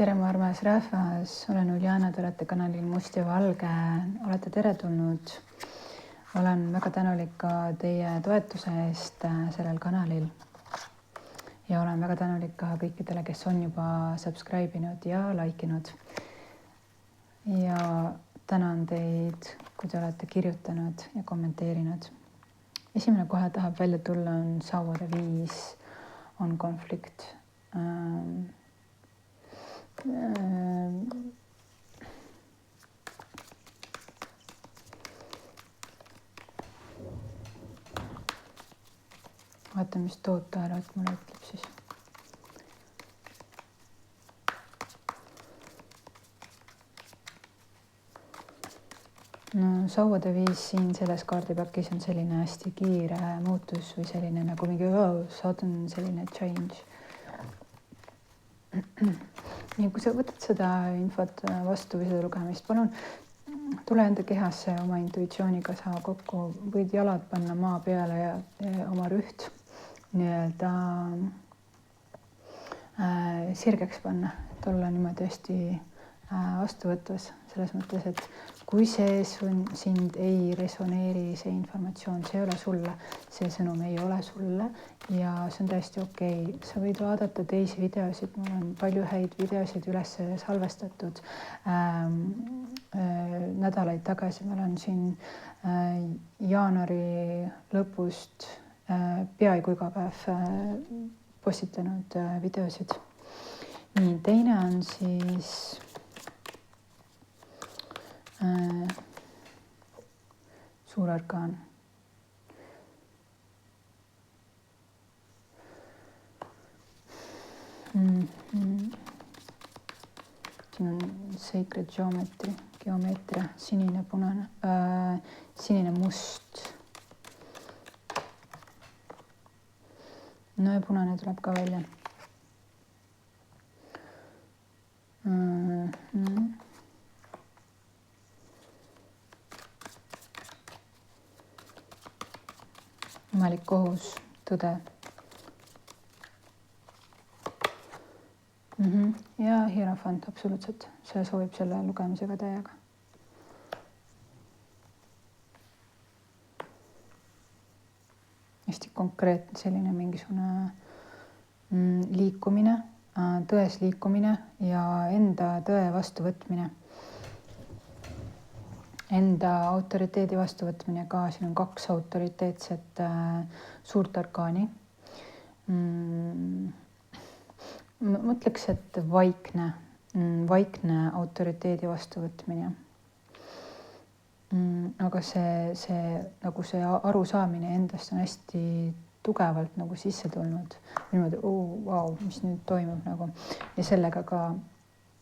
tere, mu armas rahvas, olen Uljana, te olete kanalil Must ja Valge, olete teretulnud. Olen väga tänulik ka teie toetuse eest sellel kanalil. Ja olen väga tänulik ka kõikidele, kes on juba subscribe inud ja like inud. Ja tänan teid, kui te olete kirjutanud ja kommenteerinud. Esimene kohe tahab välja tulla on Sauade 5 on konflikt. Vaata, mis tootealat mulle ütleb siis. No, Sauade 5 siin selles kaardipakis on selline hästi kiire muutus või selline nagu mingi sudden selline change. Nii, kui sa võtad seda infot vastu või seda lugemist, palun tule enda kehasse oma intuitsiooniga saa kokku, võid jalad panna maa peale ja oma rüht nii-öelda sirgeks panna, et olla niimoodi hästi vastuvõtvas selles mõttes, et kui see sind ei resoneeri, see informatsioon, see ei ole sulle, see sõnum ei ole sulle ja see on täiesti okei. Sa võid vaadata teisi videosid, mul on palju häid videosid üles salvestatud nädalaid tagasi. Ma olen siin jaanuari lõpust peaaegu iga päev postitanud videosid. Nii, teine on siis suur arkaan. Siin on sacred geomeetria, sinine, punane, sinine, must. No ja punane tuleb ka välja. Jumalik kohus, tõde. Ja hierofant, absoluutselt. See sobib selle lugemisega täiega. Hästi konkreetne selline mingisugune liikumine, tões liikumine ja enda tõe vastuvõtmine. Enda autoriteedi vastuvõtmine ka, siin on 2 autoriteetset suurt arkaani. Mõtleks, et vaikne autoriteedi vastuvõtmine. Aga see arusaamine endast on hästi tugevalt nagu sisse tulnud. Niimoodi, vau, mis nüüd toimub nagu. Ja sellega ka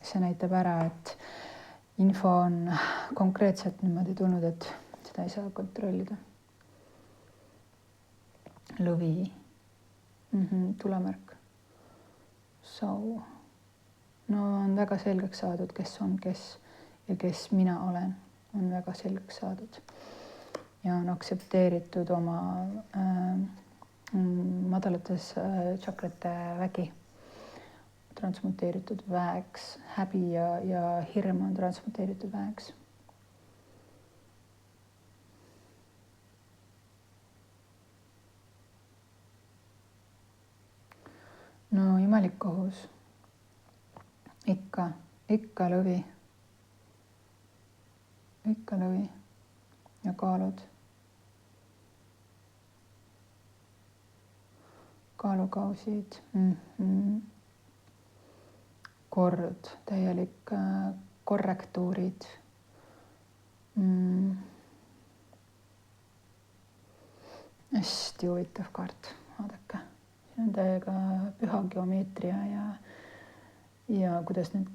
see näitab ära, et info on konkreetselt niimoodi tulnud, et seda ei saa kontrollida. Lõvi. Tulemärk. Sau. No on väga selgeks saadud, kes on kes ja kes mina olen. On väga selgeks saadud. Ja on aksepteeritud oma madalates tšakrate vägi. Transmuteeritud väeks, häbi ja hirm on transmuteeritud väeks. No jumalik kohus. Ikka lõvi. Ikka lõvi ja kaalud. Kaalukausid. Kord, täielik korrektuurid. Hästi huvitav kaart, vaadake. Siin on täiega püha geomeetria ja kuidas nüüd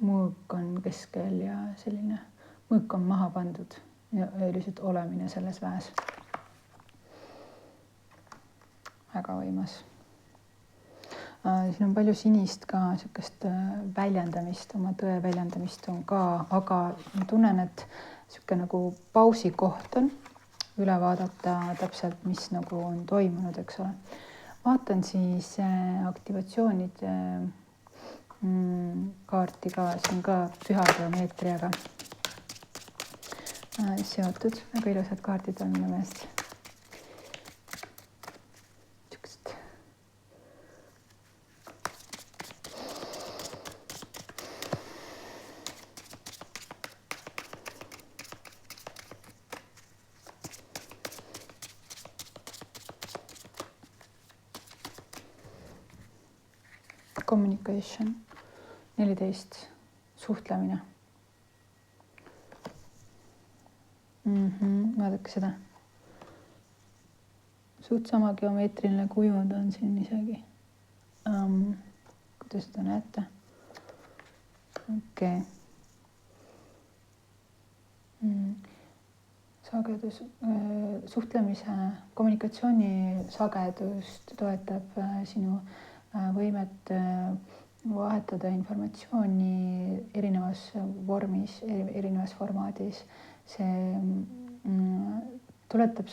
mõõk on keskel ja selline mõõk on maha pandud ja lihtsalt olemine selles väes. Väga võimas. Siin on palju sinist ka, niisugust väljendamist, oma tõe väljendamist on ka, aga ma tunnen, et niisugune nagu pausi koht on üle vaadata täpselt, mis nagu on toimunud, eks ole. Vaatan siis aktivatsioonid kaarti ka, see on ka püha geomeetriaga seotud, väga ilusad kaardid on minu meelest. Communication 14, suhtlemine. Vaadake seda. Suht sama geomeetriline kujund on siin isegi. Kuidas seda näete? Okei. Sagedus, suhtlemise, kommunikatsiooni sagedust toetab sinu võimet vahetada informatsiooni erinevas vormis, erinevas formaadis. See tuletab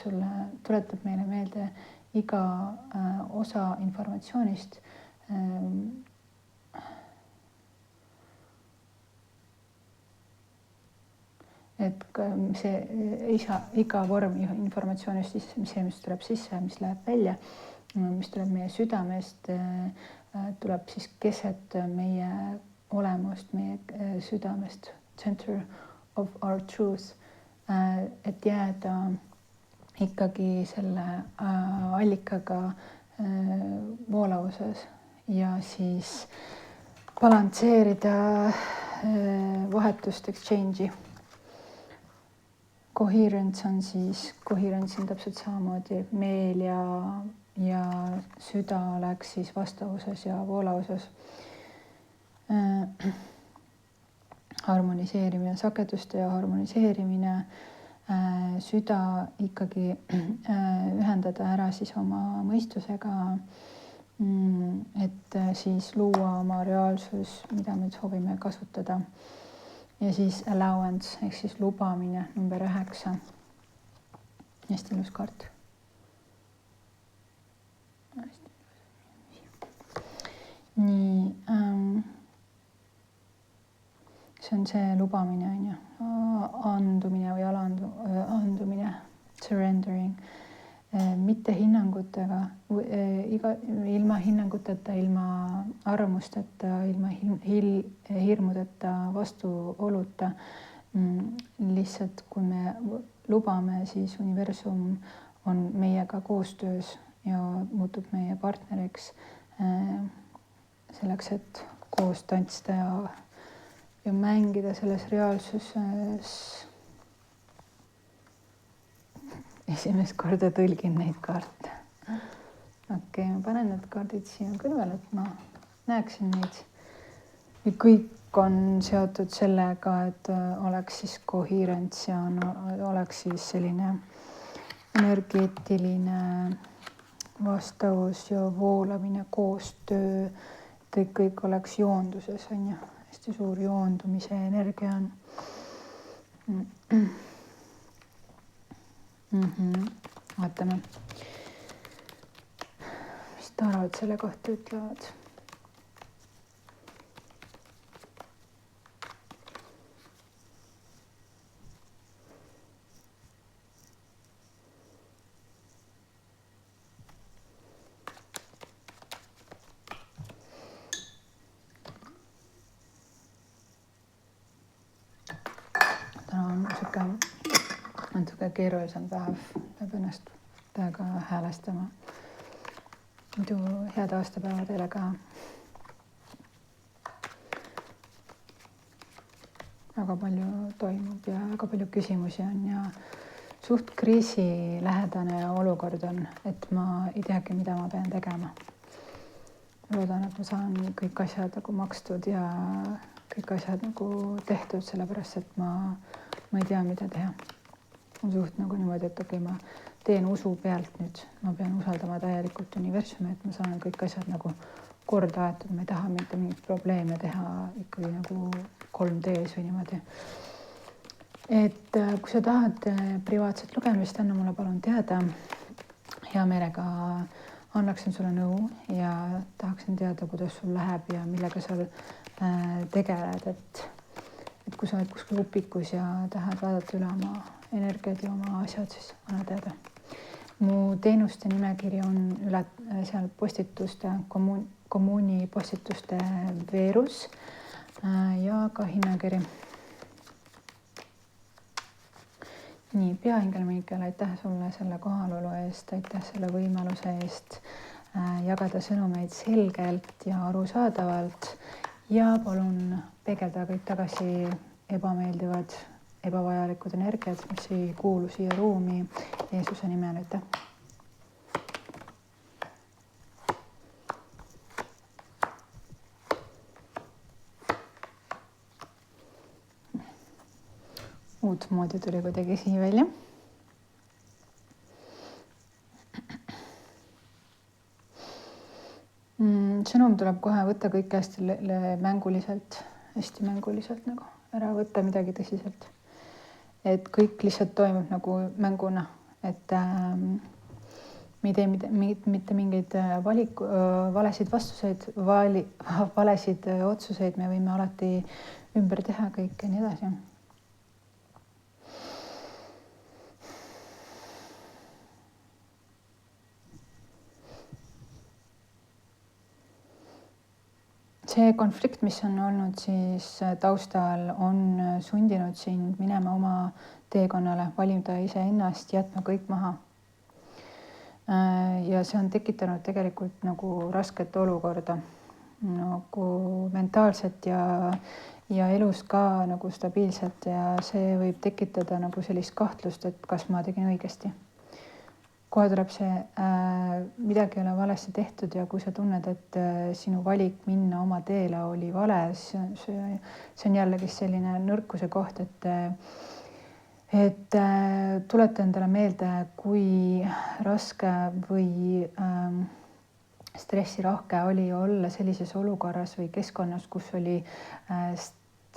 meile meelde iga osa informatsioonist. Et see iga vorm informatsioonist, see, mis tuleb sisse, mis läheb välja, mis tuleb meie südamest, tuleb siis keset meie olemust, meie südamest, center of our truth, et jääda ikkagi selle allikaga voolavuses ja siis balansseerida vahetust, exchange'i. Coherence on täpselt samamoodi meel ja süda oleks siis vastavuses ja voolavuses. Harmoniseerimine, sageduste ja harmoniseerimine, süda ikkagi ühendada ära siis oma mõistusega, et siis luua oma reaalsus, mida me soovime kasutada. Ja siis allowance ehk siis lubamine number 9. Hästi ilus kaart. Nii, see on see lubamine, on ju, andumine või andumine, surrendering, mitte hinnangutega, ilma hinnanguteta, ilma arvamusteta, ilma hirmudeta, vastuoluta. Lihtsalt kui me lubame, siis universum on meiega koostöös ja muutub meie partneriks selleks, et koos tantsida ja mängida selles reaalsuses. Esimest korda tõlgin neid kaarte. Okei, ma panen need kaardid siia kõrval, et ma näeksin neid. Ja kõik on seotud sellega, et oleks siis coherence ja oleks siis selline energeetiline vastavus ja voolamine, koostöö, et kõik oleks joonduses, on ju. Hästi suur joondumise energia on. Vaatame, mis tarod selle kohta ütlevad. Natuke keerulisem päev, peab ennast täiega häälestama. Muidu head aastapäeva teile ka. Väga palju toimub ja väga palju küsimusi on ja suht kriisilähedane olukord on, et ma ei teagi, mida ma pean tegema. Loodan, et ma saan kõik asjad nagu makstud ja kõik asjad nagu tehtud, sellepärast, et ma ei tea, mida teha. On suht nagu niimoodi, et okei, ma teen usu pealt nüüd. Ma pean usaldama täielikult universumi, et ma saan kõik asjad nagu korda aetud. Ma ei taha mitte mingit probleeme teha ikkagi nagu 3Ds või niimoodi. Et kui sa tahad privaatset lugemist, anna mulle palun teada. Hea meelega annaksin sulle nõu ja tahaksin teada, kuidas sul läheb ja millega sa tegeled, et kui sa oled kuskil upikus ja tahad vaadata üle oma energiat ja oma asjad, siis anna teada. Mu teenuste nimekiri on üle seal postituste, kommuuni postituste veerus ja ka hinnakiri. Nii, peahingel Miikel, aitäh sulle selle kohalolu eest, aitäh selle võimaluse eest jagada sõnumeid selgelt ja arusaadavalt ja palun peegelda kõik tagasi ebameeldivad, ebavajalikud energiat, mis ei kuulu siia ruumi Jeesuse nimel, aitäh. Uutmoodi tuli kuidagi siia välja. Sõnum tuleb kohe võtta kõik hästi mänguliselt, hästi mänguliselt nagu ära võtta midagi tõsiselt. Et kõik lihtsalt toimub nagu mänguna, et me ei tee mitte mingeid valesid vastuseid, valesid otsuseid, me võime alati ümber teha kõik ja nii edasi. See konflikt, mis on olnud siis taustal, on sundinud sind minema oma teekonnale, valida iseennast, jätma kõik maha. Ja see on tekitanud tegelikult nagu rasket olukorda, nagu mentaalselt ja elus ka nagu stabiilselt ja see võib tekitada nagu sellist kahtlust, et kas ma tegin õigesti. Kohe tuleb see, midagi ei ole valesti tehtud ja kui sa tunned, et sinu valik minna oma teele oli vale, see on jällegi selline nõrkuse koht, et tuleta endale meelde, kui raske või stressirohke oli olla sellises olukorras või keskkonnas, kus oli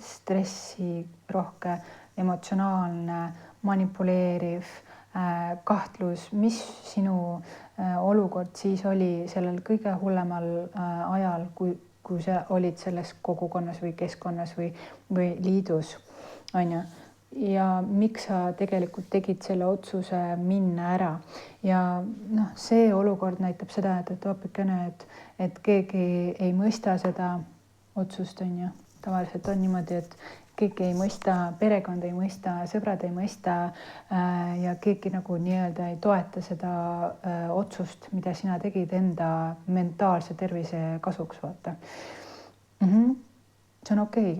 stressirohke, emotsionaalne, manipuleeriv, kahtlus, mis sinu olukord siis oli sellel kõige hullemal ajal, kui sa olid selles kogukonnas või keskkonnas või liidus, on ju. Ja miks sa tegelikult tegid selle otsuse minna ära. Ja see olukord näitab seda, et hoopikene, et keegi ei mõista seda otsust, on ju. Tavaliselt on niimoodi, et keegi ei mõista, perekond ei mõista, sõbrad ei mõista ja keegi nagu nii-öelda ei toeta seda otsust, mida sina tegid enda mentaalse tervise kasuks, vaata. See on okei.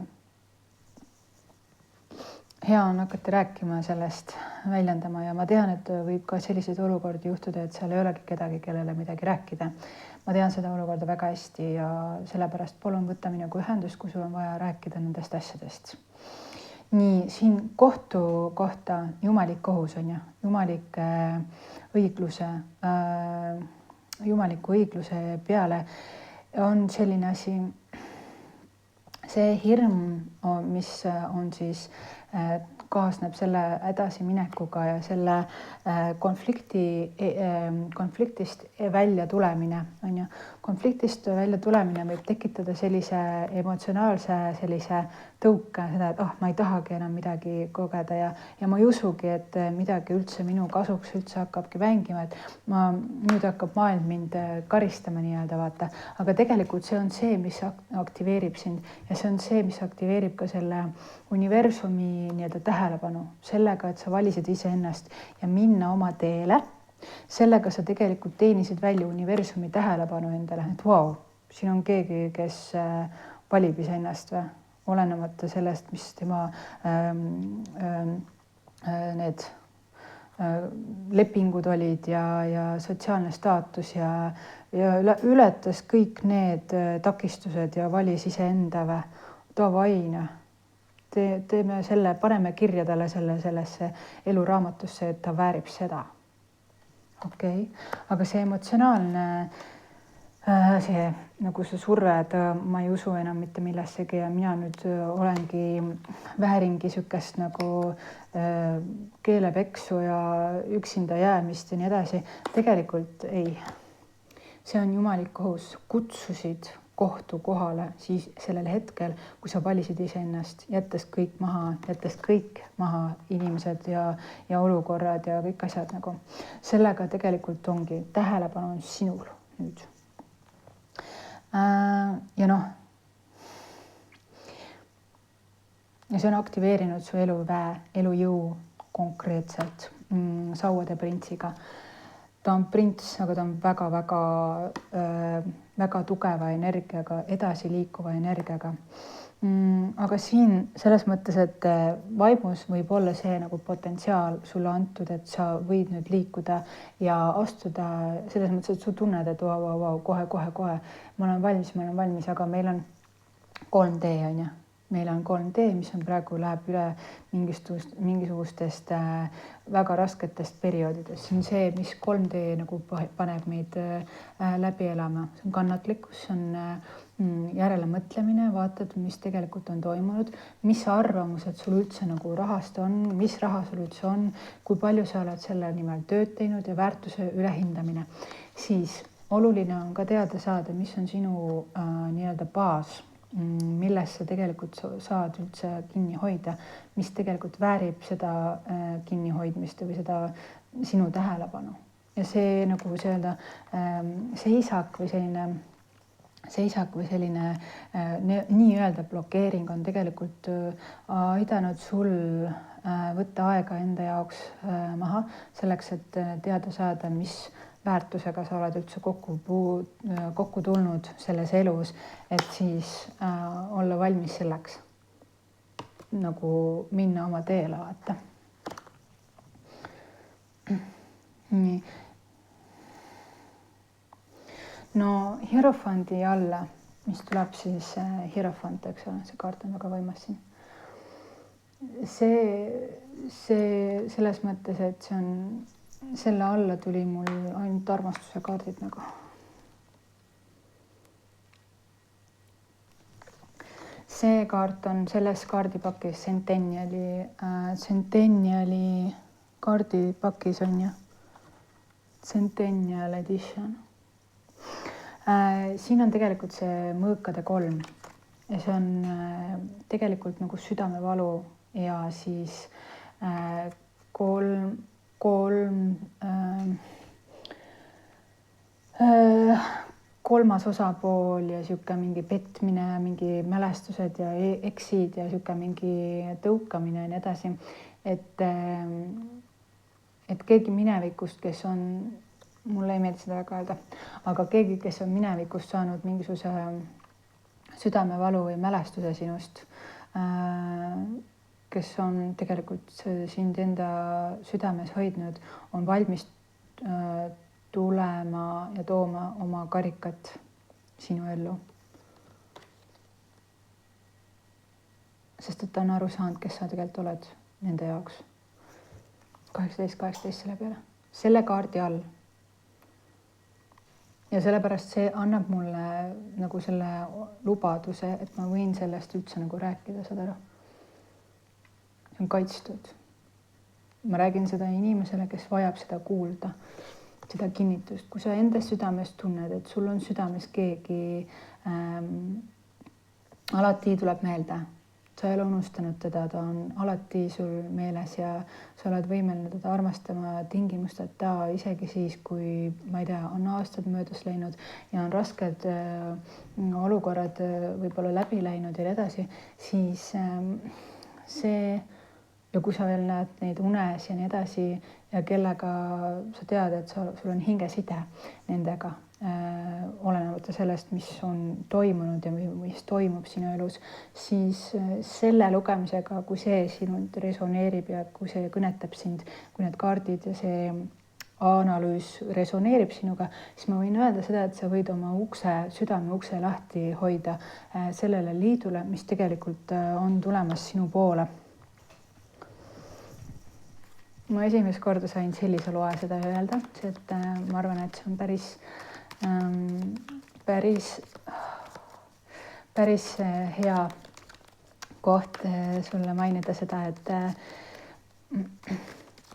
Hea on hakata rääkima sellest, väljendama ja ma tean, et võib ka selliseid olukordi juhtuda, et seal ei olegi kedagi, kellele midagi rääkida. Ma tean seda olukorda väga hästi ja sellepärast palun võtta minuga ühendust, kui sul on vaja rääkida nendest asjadest. Nii, siin kohtu kohta jumalik kohus on ju, jumaliku õigluse peale on selline asi, see hirm, mis on siis kaasneb selle edasiminekuga ja selle konfliktist välja tulemine, on ju. Konfliktist välja tulemine võib tekitada sellise emotsionaalse sellise tõuke, seda, et ma ei tahagi enam midagi kogeda ja ma ei usugi, et midagi üldse minu kasuks üldse hakkabki mängima, et nüüd hakkab maailm mind karistama nii-öelda, vaata. Aga tegelikult see on see, mis aktiveerib sind ja see on see, mis aktiveerib ka selle universumi nii-öelda tähelepanu sellega, et sa valisid iseennast ja minna oma teele. Sellega sa tegelikult teenisid välja universumi tähelepanu endale, et vau, siin on keegi, kes valib iseennast või olenemata sellest, mis tema need lepingud olid ja sotsiaalne staatus ja ületas kõik need takistused ja valis iseenda või tavaine. Teeme selle, paneme kirja talle sellesse eluraamatusse, et ta väärib seda. Okei. Aga see emotsionaalne, see nagu see surve, et ma ei usu enam mitte millessegi ja mina nüüd olengi vääringi sükest nagu keelepeksu ja üksinda jäämist ja nii edasi. Tegelikult ei. see on jumalik kohus, kutsusid kohtu kohale siis sellel hetkel, kui sa valisid iseennast, jättes kõik maha inimesed ja olukorrad ja kõik asjad nagu. Sellega tegelikult ongi tähelepanu on sinul nüüd. Ja noh, ja see on aktiveerinud su eluväe, elujõu konkreetselt sauade printsiga. Ta on prints, aga ta on väga tugeva energiaga, edasi liikuva energiaga. Aga siin selles mõttes, et vaimus võib olla see nagu potentsiaal sulle antud, et sa võid nüüd liikuda ja astuda selles mõttes, et su tunned, et vau, kohe, ma olen valmis, aga meil on 3D on ju. Meil on 3D, mis on praegu läheb üle mingisugustest väga rasketest perioodidest. See on see, mis 3D nagu paneb meid läbi elama. See on kannatlikkus, see on järele mõtlemine, vaatad, mis tegelikult on toimunud, mis arvamused sul üldse nagu rahast on, mis raha sul üldse on, kui palju sa oled selle nimel tööd teinud ja väärtuse ülehindamine. Siis oluline on ka teada saada, mis on sinu nii-öelda baas, millest sa tegelikult saad üldse kinni hoida, mis tegelikult väärib seda kinnihoidmist või seda sinu tähelepanu. Ja see nagu öelda seisak või selline nii-öelda blokeering on tegelikult aidanud sul võtta aega enda jaoks maha selleks, et teada saada, mis väärtusega sa oled üldse kokku tulnud selles elus, et siis olla valmis selleks nagu minna oma teele, vaata. Nii. No hierofandi alla, mis tuleb siis hierofant, eks ole, see kaart on väga võimas siin. See selles mõttes, et see on selle alla tuli mul ainult armastuse kaardid nagu. See kaart on selles kaardipakis Centenniali kaardipakis on ju. Centennial Edition. Siin on tegelikult see mõõkade 3 ja see on tegelikult nagu südamevalu ja siis kolmas osapool ja sihuke mingi petmine, mingi mälestused ja eksid ja sihuke mingi tõukamine ja nii edasi. Et keegi minevikust, kes on, mulle ei meeldi seda väga öelda, aga keegi, kes on minevikust saanud mingisuguse südamevalu või mälestuse sinust, kes on tegelikult sind enda südames hoidnud, on valmis tulema ja tooma oma karikat sinu ellu. Sest et ta on aru saanud, kes sa tegelikult oled nende jaoks. 18 selle peale. Selle kaardi all. Ja sellepärast see annab mulle nagu selle lubaduse, et ma võin sellest üldse nagu rääkida, saad aru. See on kaitstud. Ma räägin seda inimesele, kes vajab seda kuulda, seda kinnitust. Kui sa enda südames tunned, et sul on südames keegi, alati tuleb meelde. Sa ei ole unustanud teda, ta on alati sul meeles ja sa oled võimeline teda armastama tingimusteta, isegi siis, kui, ma ei tea, on aastad möödas läinud ja on rasked olukorrad võib-olla läbi läinud ja edasi, siis see ja kui sa veel näed neid unes ja nii edasi ja kellega sa tead, et sul on hingeside nendega, olenemata sellest, mis on toimunud ja mis toimub sinu elus, siis selle lugemisega, kui see sinult resoneerib ja kui see kõnetab sind, kui need kaardid ja see analüüs resoneerib sinuga, siis ma võin öelda seda, et sa võid oma südame ukse lahti hoida sellele liidule, mis tegelikult on tulemas sinu poole. Ma esimest korda sain sellise loe seda öelda, et ma arvan, et see on päris hea koht sulle mainida seda,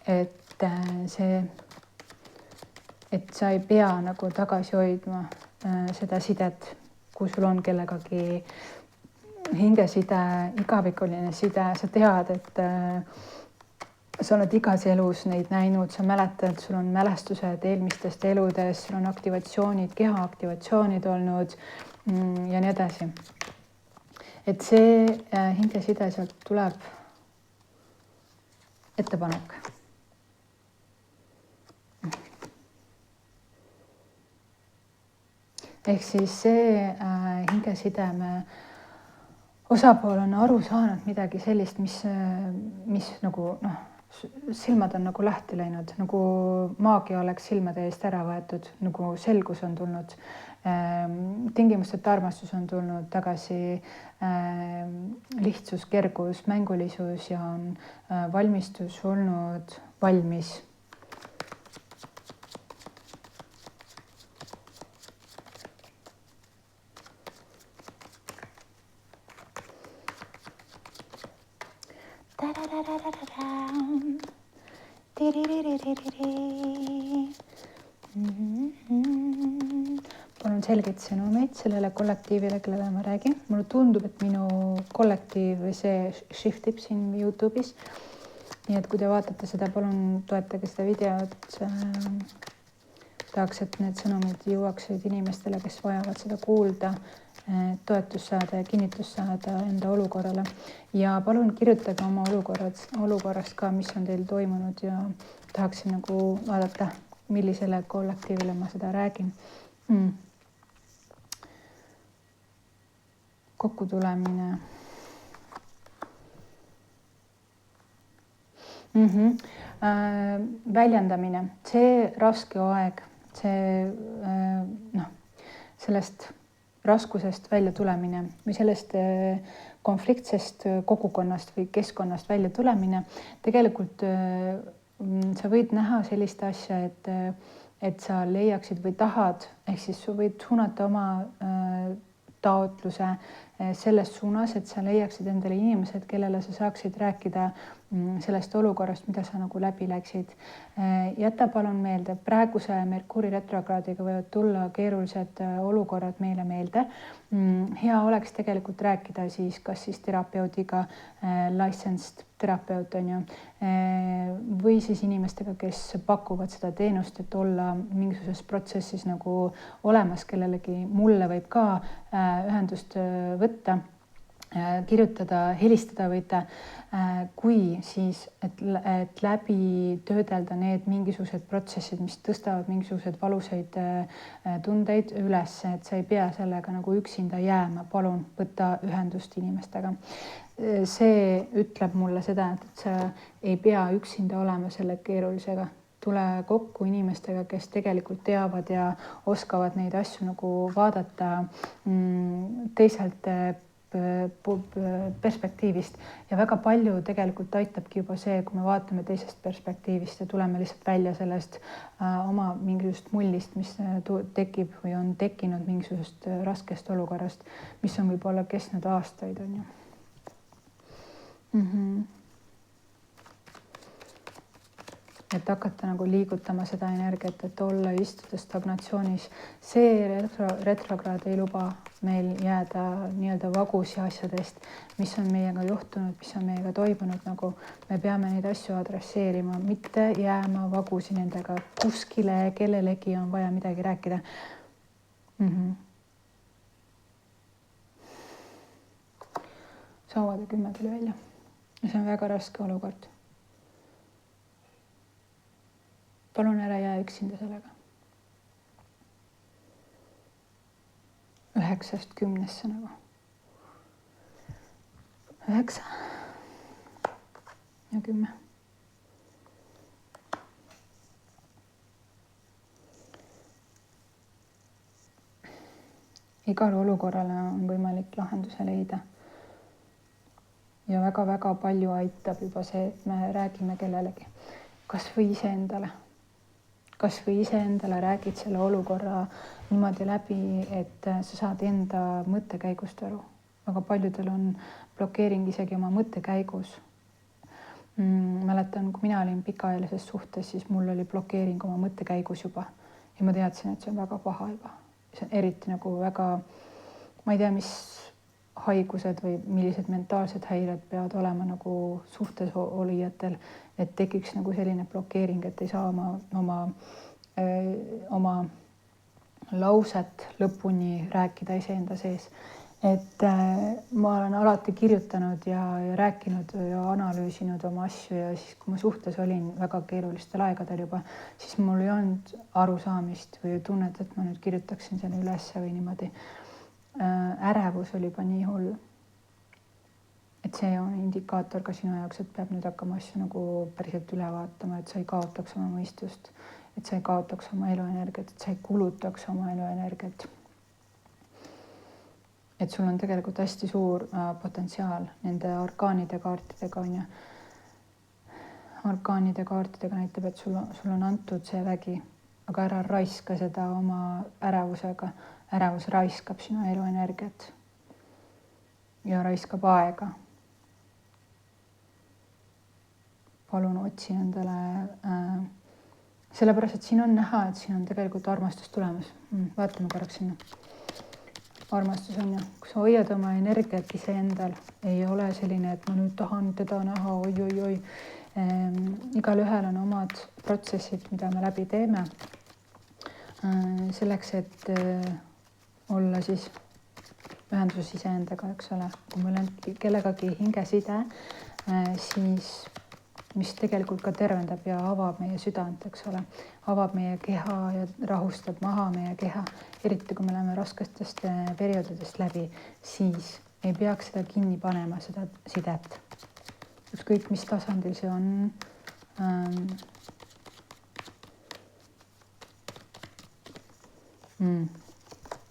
et see et sa ei pea nagu tagasi hoidma seda sidet, kui sul on kellegagi hingeside, igavikuline side, sa tead, et sa oled igas elus neid näinud, sa mäletad, sul on mälestused eelmistest eludest, sul on aktivatsioonid, keha aktivatsioonid olnud ja nii edasi. Et see hingeside sealt tuleb ettepanek. Ehk siis see hingesideme osapool on aru saanud midagi sellist, mis nagu silmad on nagu lahti läinud, nagu maagia oleks silmade eest ära võetud, nagu selgus on tulnud, tingimusteta armastus on tulnud tagasi, lihtsus, kergus, mängulisus ja on valmistus olnud valmis. Palun selgeid sõnumeid sellele kollektiivile, kellele ma räägin. Mulle tundub, et minu kollektiiv või see shiftib siin YouTube'is. Nii et kui te vaatate seda, palun toetage seda videot. Tahaks, et need sõnumid jõuaksid inimestele, kes vajavad seda kuulda, toetust saada ja kinnitust saada enda olukorrale. Ja palun kirjutage oma olukorrast ka, mis on teil toimunud ja tahaksin nagu vaadata, millisele kollektiivile ma seda räägin. Kokkutulemine. Väljendamine, see raske aeg, see sellest raskusest välja tulemine või sellest konfliktsest kogukonnast või keskkonnast välja tulemine. Tegelikult sa võid näha sellist asja, et sa leiaksid või tahad, ehk siis sa võid suunata oma taotluse selles suunas, et sa leiaksid endale inimesed, kellele sa saaksid rääkida sellest olukorrast, mida sa nagu läbi läksid. Jäta palun meelde, praeguse Merkuuri retrokraadiga võivad tulla keerulised olukorrad meile meelde. Hea oleks tegelikult rääkida siis kas siis terapeudiga, licensed terapeut on ju, või siis inimestega, kes pakuvad seda teenust, et olla mingisuguses protsessis nagu olemas kellelegi. Mulle võib ka ühendust võtta, kirjutada, helistada võite, kui siis, et läbi töödelda need mingisugused protsessid, mis tõstavad mingisuguseid valusaid tundeid üles, et sa ei pea sellega nagu üksinda jääma. Palun võtta ühendust inimestega. See ütleb mulle seda, et sa ei pea üksinda olema selle keerulisega. Tule kokku inimestega, kes tegelikult teavad ja oskavad neid asju nagu vaadata teiselt perspektiivist ja väga palju tegelikult aitabki juba see, kui me vaatame teisest perspektiivist ja tuleme lihtsalt välja sellest oma mingisugust mullist, mis tekib või on tekkinud mingisugust raskest olukorrast, mis on võib-olla kestnud aastaid, on ju. Et hakata nagu liigutama seda energiat, et olla istuda stagnatsioonis. See retrokraad ei luba meil jääda nii-öelda vagusi asjadest, mis on meiega juhtunud, mis on meiega toimunud, nagu me peame neid asju adresseerima, mitte jääma vagusi nendega kuskile, kellelegi on vaja midagi rääkida. Sauade 10 tuli välja. See on väga raske olukord. Palun ära jää üksinda sellega. 9-10 nagu. 9 ja 10. Igale olukorrale on võimalik lahenduse leida. Ja väga-väga palju aitab juba see, et me räägime kellelegi. Kas või iseendale. Kas või iseendale räägid selle olukorra niimoodi läbi, et sa saad enda mõttekäigust aru. Väga paljudel on blokeering isegi oma mõttekäigus. Mäletan, kui mina olin pikaajalises suhtes, siis mul oli blokeering oma mõttekäigus juba. ja ma teadsin, et see on väga paha juba. See on eriti nagu väga, ma ei tea, mis haigused või millised mentaalsed häired peavad olema nagu suhtes olijatel, et tekiks nagu selline blokeering, et ei saa oma lauset lõpuni rääkida iseenda sees. Et ma olen alati kirjutanud ja rääkinud ja analüüsinud oma asju ja siis, kui ma suhtes olin väga keerulistel aegadel juba, siis mul ei olnud arusaamist või tunnet, et ma nüüd kirjutaksin selle üles või niimoodi. Ärevus oli juba nii hull. Et see on indikaator ka sinu jaoks, et peab nüüd hakkama asju nagu päriselt üle vaatama, et sa ei kaotaks oma mõistust, et sa ei kaotaks oma eluenergiat, et sa ei kulutaks oma eluenergiat. Et sul on tegelikult hästi suur potentsiaal nende arkaanide kaartidega on ja arkaanide kaartidega näitab, et sul on antud see vägi, aga ära raiska seda oma ärevusega. Ärevus raiskab sinu eluenergiat ja raiskab aega. Palun otsi endale, sellepärast, et siin on näha, et siin on tegelikult armastus tulemas. Vaatame korraks sinna. Armastus on ju, kui sa hoiad oma energiat iseendal, ei ole selline, et ma nüüd tahan teda näha, oi. Igal ühel on omad protsessid, mida me läbi teeme. Selleks, et olla siis ühenduses iseendaga, eks ole. Kui meil on kellegagi hingeside, siis mis tegelikult ka tervendab ja avab meie südant, eks ole. Avab meie keha ja rahustab maha meie keha. Eriti kui me läheme raskestest perioodidest läbi, siis ei peaks seda kinni panema, seda sidet. Ükskõik, mis tasandil see on.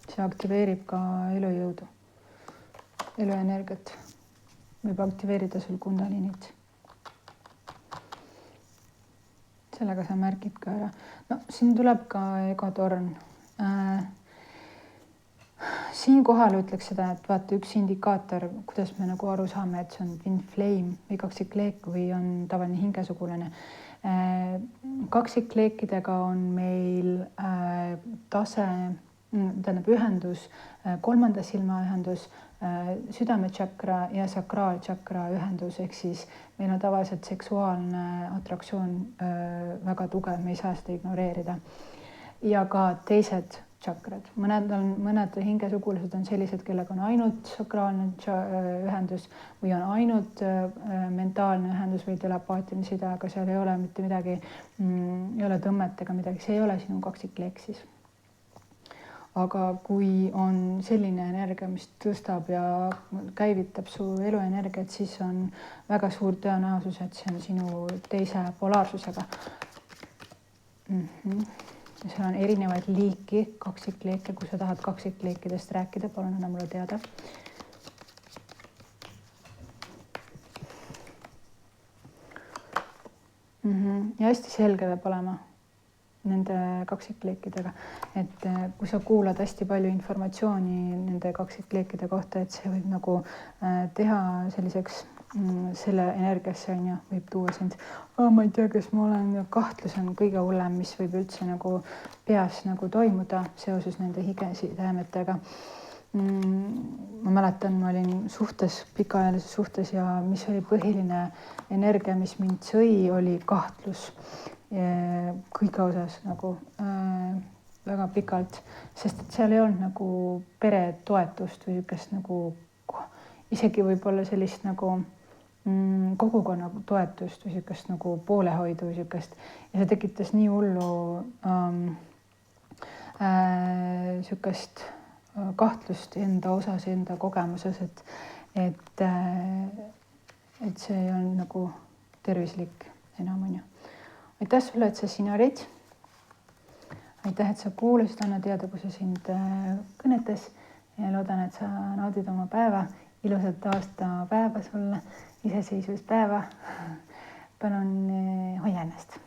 See aktiveerib ka elujõudu, eluenergiat. Võib aktiveerida sul kundalinit. Sellega sa märgid ka ära. No, siin tuleb ka egotorn. Siin kohal ütleks seda, et vaata üks indikaator, kuidas me nagu aru saame, et see on twin flame või kaksikleek või on tavaline hingesugulane. Kaksikleekidega on meil tase, tähendab ühendus, kolmanda silma ühendus, südametšakra ja sakraalčakra ühendus, ehk siis meil on tavaliselt seksuaalne atraktsioon väga tugev, me ei saa seda ignoreerida. Ja ka teised tšakrad. Mõned hingesugulased on sellised, kellega on ainult sakraalne ühendus või on ainult mentaalne ühendus või telepaatiline side, aga seal ei ole mitte midagi, ei ole tõmmet ega midagi, see ei ole sinu kaksikleek siis. Aga kui on selline energia, mis tõstab ja käivitab su eluenergiat, siis on väga suur tõenäosus, et see on sinu teise polaarsusega. Ja seal on erinevaid liiki kaksikleeke, kui sa tahad kaksikleekidest rääkida, palun anna mulle teada. Ja hästi selge peab olema nende kaksikleekidega, et kui sa kuulad hästi palju informatsiooni nende kaksikleekide kohta, et see võib nagu teha selliseks selle energiasse on ja võib tuua sind, ma ei tea, kes ma olen ja kahtlus on kõige hullem, mis võib üldse nagu peas nagu toimuda seoses nende higesidemetega. Ma mäletan, ma olin pikaajalises suhtes ja mis oli põhiline energia, mis mind sõi, oli kahtlus kõige osas nagu väga pikalt, sest et seal ei olnud nagu peretoetust või niisugust nagu isegi võib-olla sellist nagu kogukonna toetust või niisugust nagu poolehoidu niisugust ja see tekitas nii hullu niisugust kahtlust enda osas, enda kogemuses, et see ei olnud nagu tervislik enam on ju. Aitäh sulle, et sa siin olid. Aitäh, et sa kuulasid, anna teada, kui sa sind kõnetas ja loodan, et sa naudid oma päeva. Ilusat aastapäeva sulle, iseseisvuspäeva. Palun hoia ennast.